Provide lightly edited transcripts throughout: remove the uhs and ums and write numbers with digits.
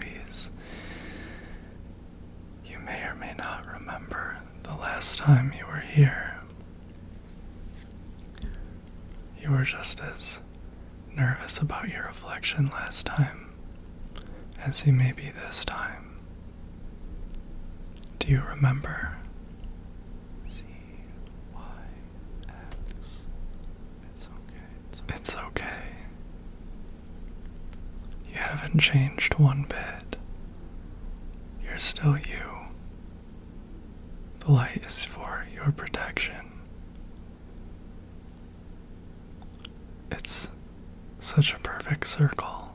please. You may or may not remember the last time you were here. You were just as nervous about your reflection last time as you may be this time. Do you remember? C-Y-X. It's okay. You haven't changed one bit. You're still you. The light is for your protection. It's such a perfect circle.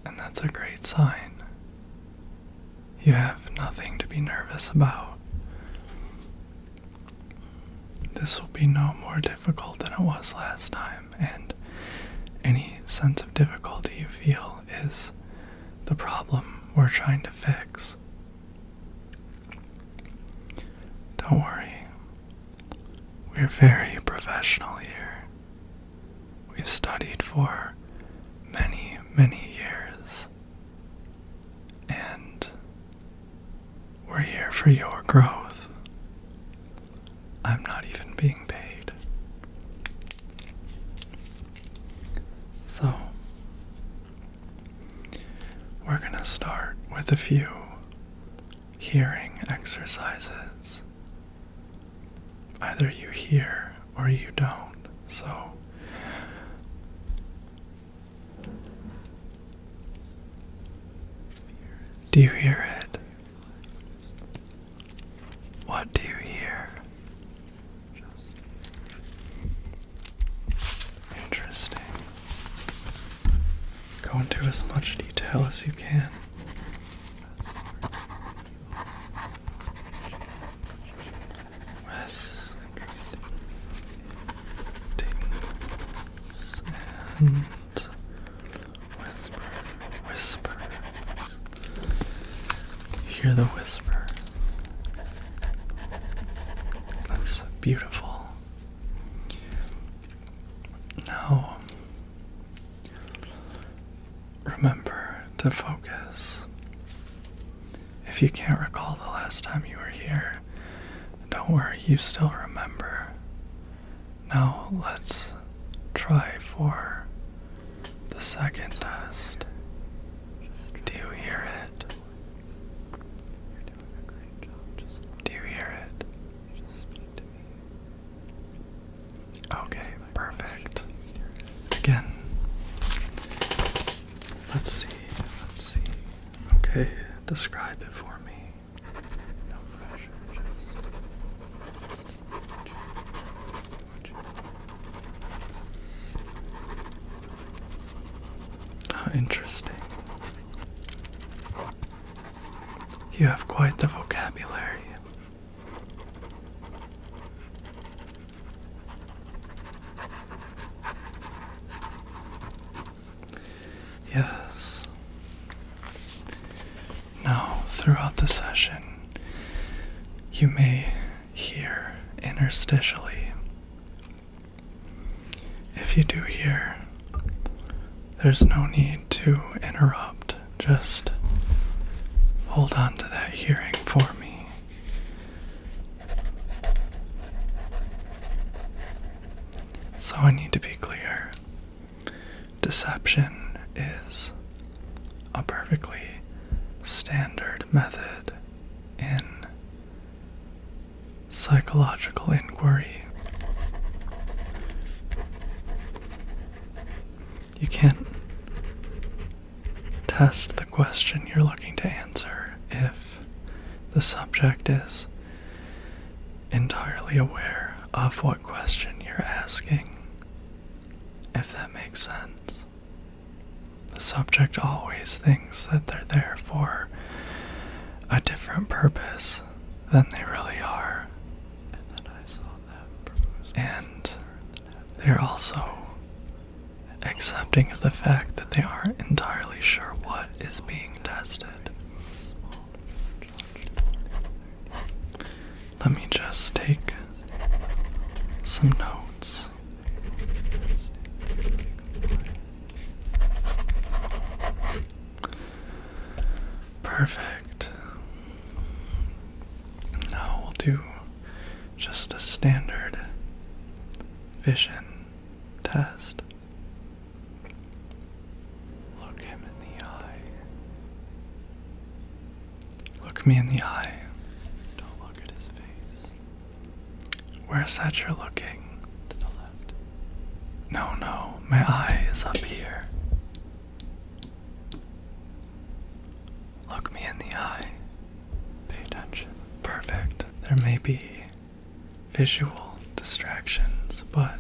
And that's a great sign. You have nothing to be nervous about. This will be no more difficult than it was last time, and any sense of difficulty you feel is the problem we're trying to fix. Don't worry. We're very professional here. We've studied for many, many years. And we're here for your growth. I'm not even being paid. So, we're gonna start with a few hearing exercises. Either you hear or you don't, so do you hear it? What do you hear? Interesting. Go into as much detail as you can. And whispers. Hear the whispers. That's beautiful. Now, remember to focus. If you can't recall the last time you were here, don't worry, you still remember. Now, let's try for the second test. Do you hear it? Do you hear it? Okay, perfect. Again. Let's see. Okay, describe it for me. Interesting. You have quite the vocabulary. Yes. Now, throughout the session, you may hear interstitially. If you do hear, there's no need to interrupt. Just hold on to that hearing for me. So I need to be clear. Deception is a perfectly standard method in psychological inquiry. You can't test the question you're looking to answer if the subject is entirely aware of what question you're asking, if that makes sense. The subject always thinks that they're there for a different purpose than they really are. And they're also accepting of the fact that they aren't entirely sure what is being tested. Let me just take some notes. Perfect. Now we'll do just a standard vision test. Look him in the eye. Look me in the eye. Don't look at his face. Where's that you're looking? To the left. No, my eye is up here. Look me in the eye. Pay attention. Perfect. There may be visual distractions, but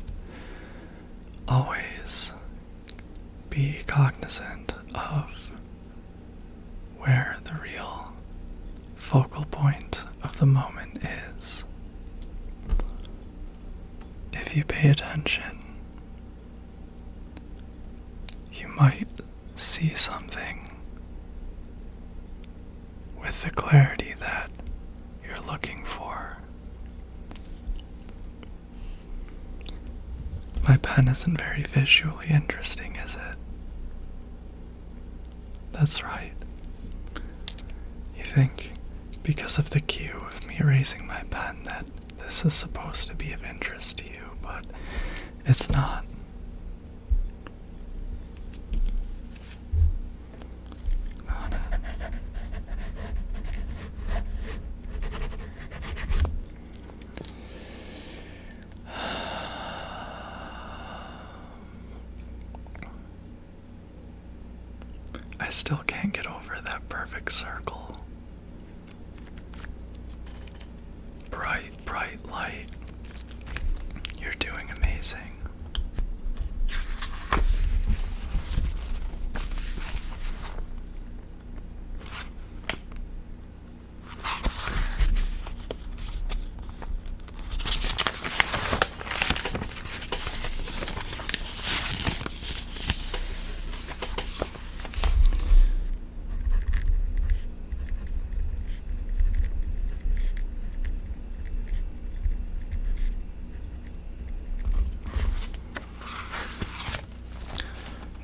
always be cognizant of where the real focal point of the moment is. If you pay attention, you might see something with the clarity that you're looking for. My pen isn't very visually interesting, is it? That's right. You think, because of the cue of me raising my pen, that this is supposed to be of interest to you, but it's not. Got it. I still can't get over that perfect circle. Bright light. You're doing amazing.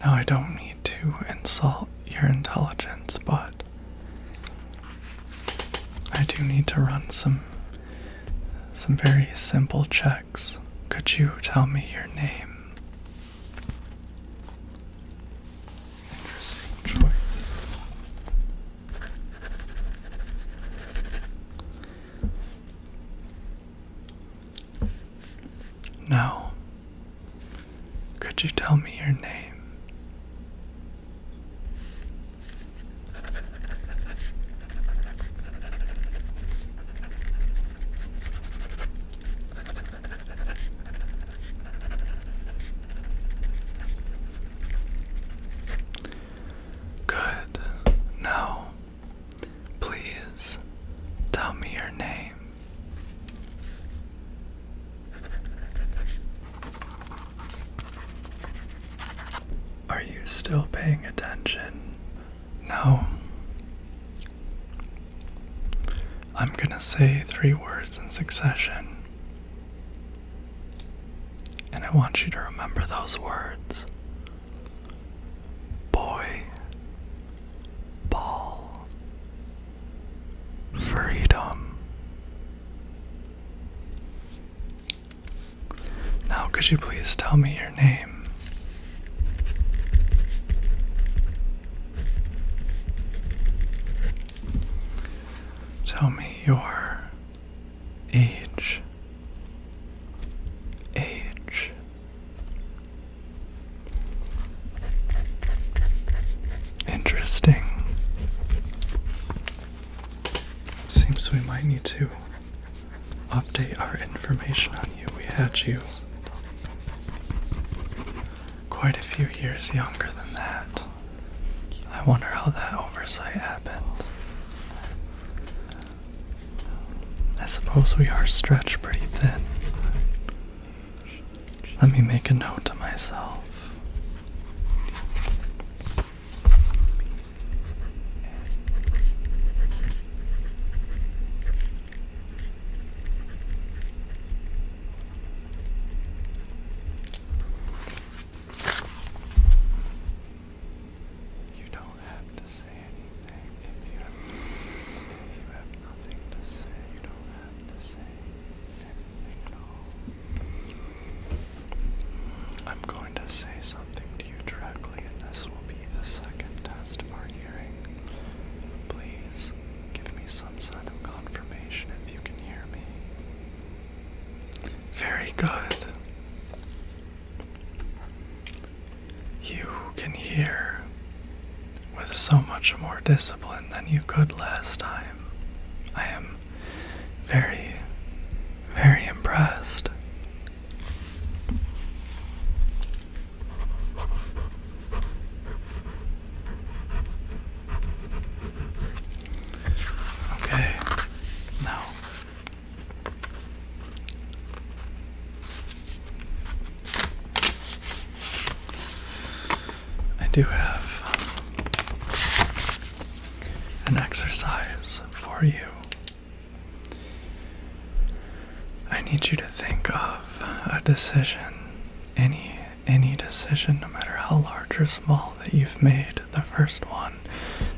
Now, I don't need to insult your intelligence, but I do need to run some very simple checks. Could you tell me your name? Interesting choice. Now, could you tell me your name? Good. Now, please tell me your name. Are you still paying attention? No. I'm gonna say 3 words in succession, and I want you to remember those words. Boy, ball, freedom. Now, could you please tell me your name? Tell me your age. Interesting. Seems we might need to update our information on you. We had you quite a few years younger than that. I wonder how that oversight happened. I suppose we are stretched pretty thin. Let me make a note to myself. You don't have to say anything if you Good. You can hear with so much more discipline than you could last time. I am very, very impressed. Okay, now I do have an exercise for you. I need you to think of a decision, any decision, no matter how large or small that you've made. The first one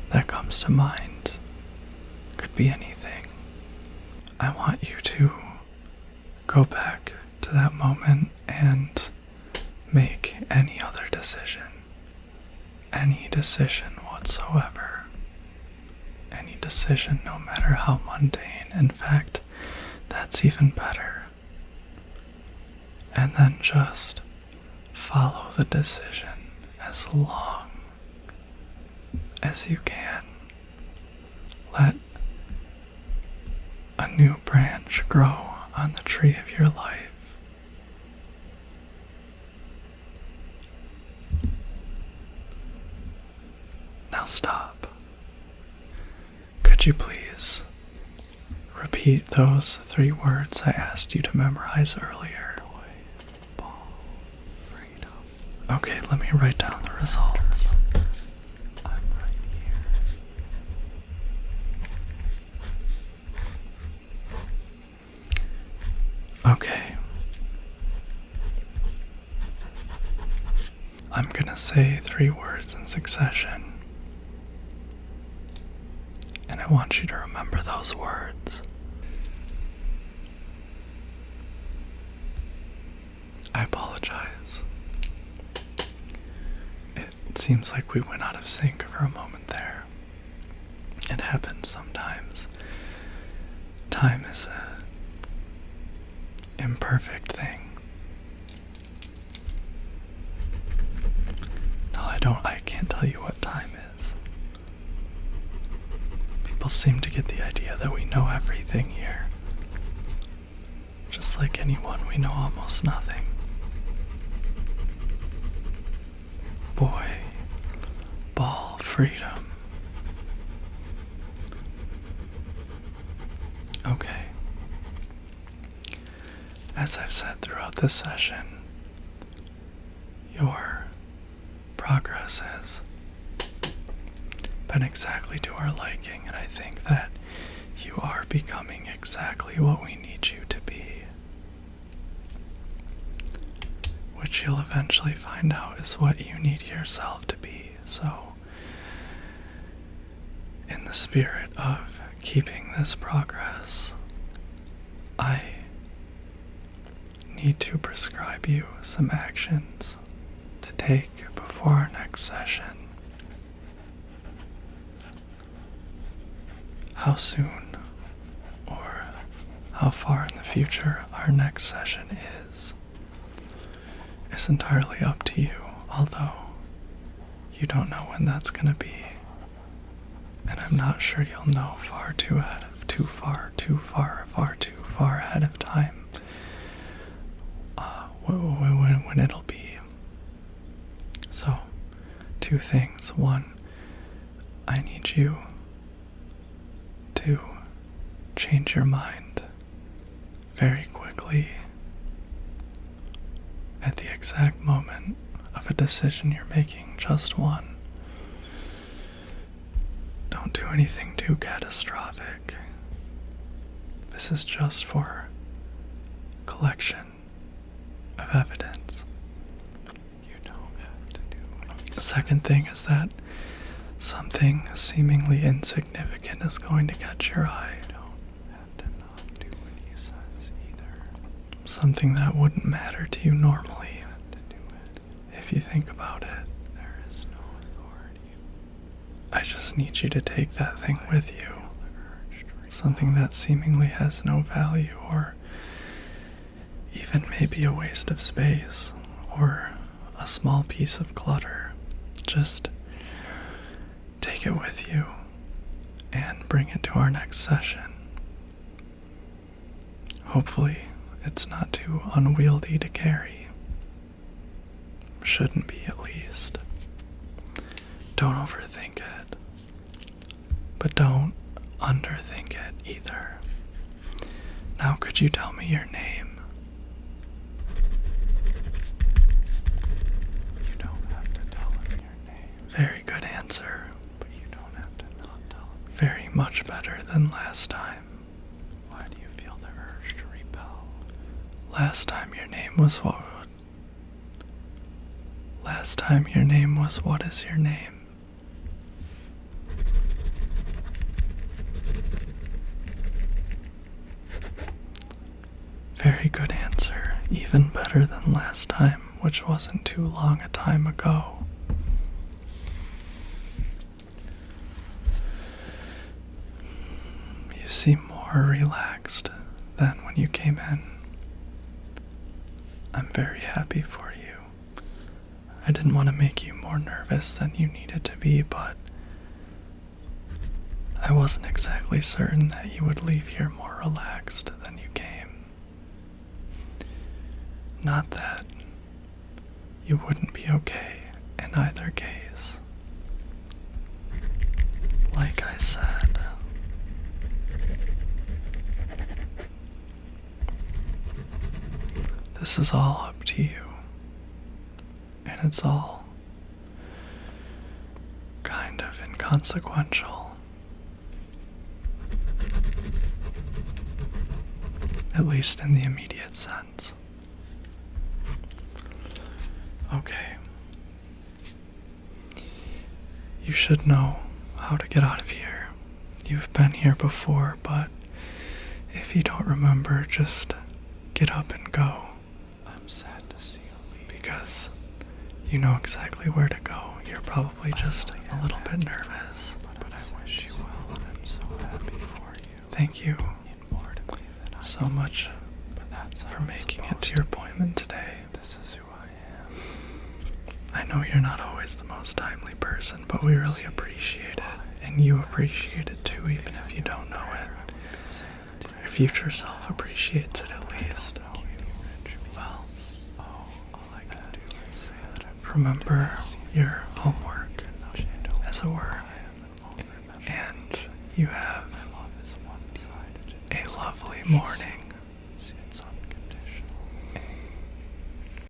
that comes to mind could be anything. I want you to go back to that moment and make any other decision. Any decision whatsoever. Any decision, no matter how mundane. In fact, that's even better. And then just follow the decision as long as you can. Let a new branch grow on the tree of your life. Now stop. Could you please repeat those 3 words I asked you to memorize earlier? Joy, ball, freedom. Okay, let me write down the results. I'm right here. Okay. I'm gonna say 3 words in succession. And I want you to remember those words. I apologize. It seems like we went out of sync for a moment there. It happens sometimes. Time is an imperfect thing. No, I can't tell you what time is. People seem to get the idea that we know everything here. Just like anyone, we know almost nothing. Boy, ball, freedom. Okay. As I've said throughout this session, your progress has been exactly to our liking, and I think that you are becoming exactly what we need you to be. Which you'll eventually find out is what you need yourself to be. So, in the spirit of keeping this progress, I need to prescribe you some actions to take before our next session. How soon or how far in the future our next session is entirely up to you, although you don't know when that's going to be. And I'm not sure you'll know far too far ahead of time when it'll be. So, 2 things. 1, I need you to change your mind very quickly at the exact moment of a decision you're making. Just 1. Don't do anything too catastrophic. This is just for collection of evidence. You don't have to do anything. The second thing is that something seemingly insignificant is going to catch your eye. You don't have to not do what he says either. Something that wouldn't matter to you normally. You have to do it. If you think about it, there is no authority. I just need you to take that thing with you. Something that seemingly has no value or even maybe a waste of space or a small piece of clutter. Just take it with you and bring it to our next session. Hopefully, it's not too unwieldy to carry. Shouldn't be, at least. Don't overthink it, but don't underthink it either. Now, could you tell me your name? You don't have to tell him your name. Very good answer. But you don't have to not tell him. Very much better than last time. Why do you feel the urge to rebel? Last time your name was what? Last time your name was what is your name? Very good answer, even better than last time, which wasn't too long a time ago. You seem more relaxed than when you came in. I'm very happy for you. I didn't want to make you more nervous than you needed to be, but I wasn't exactly certain that you would leave here more relaxed than you came. Not that you wouldn't be okay in either case. Like I said, this is all up to you, and it's all kind of inconsequential. At least in the immediate sense. Okay. You should know how to get out of here. You've been here before, but if you don't remember, just get up and go. I'm sad to see you leave. Because you know exactly where to go. You're probably just a little bit nervous. But I wish you well, and I'm so happy for you. Thank you so much for making it to your appointment today. This is who I am. I know you're not always the most timely person, but we really appreciate it. And you appreciate it too, even if you don't know it. Your future self appreciates it at least. Well, remember your homework, as it were. And you have a lovely morning.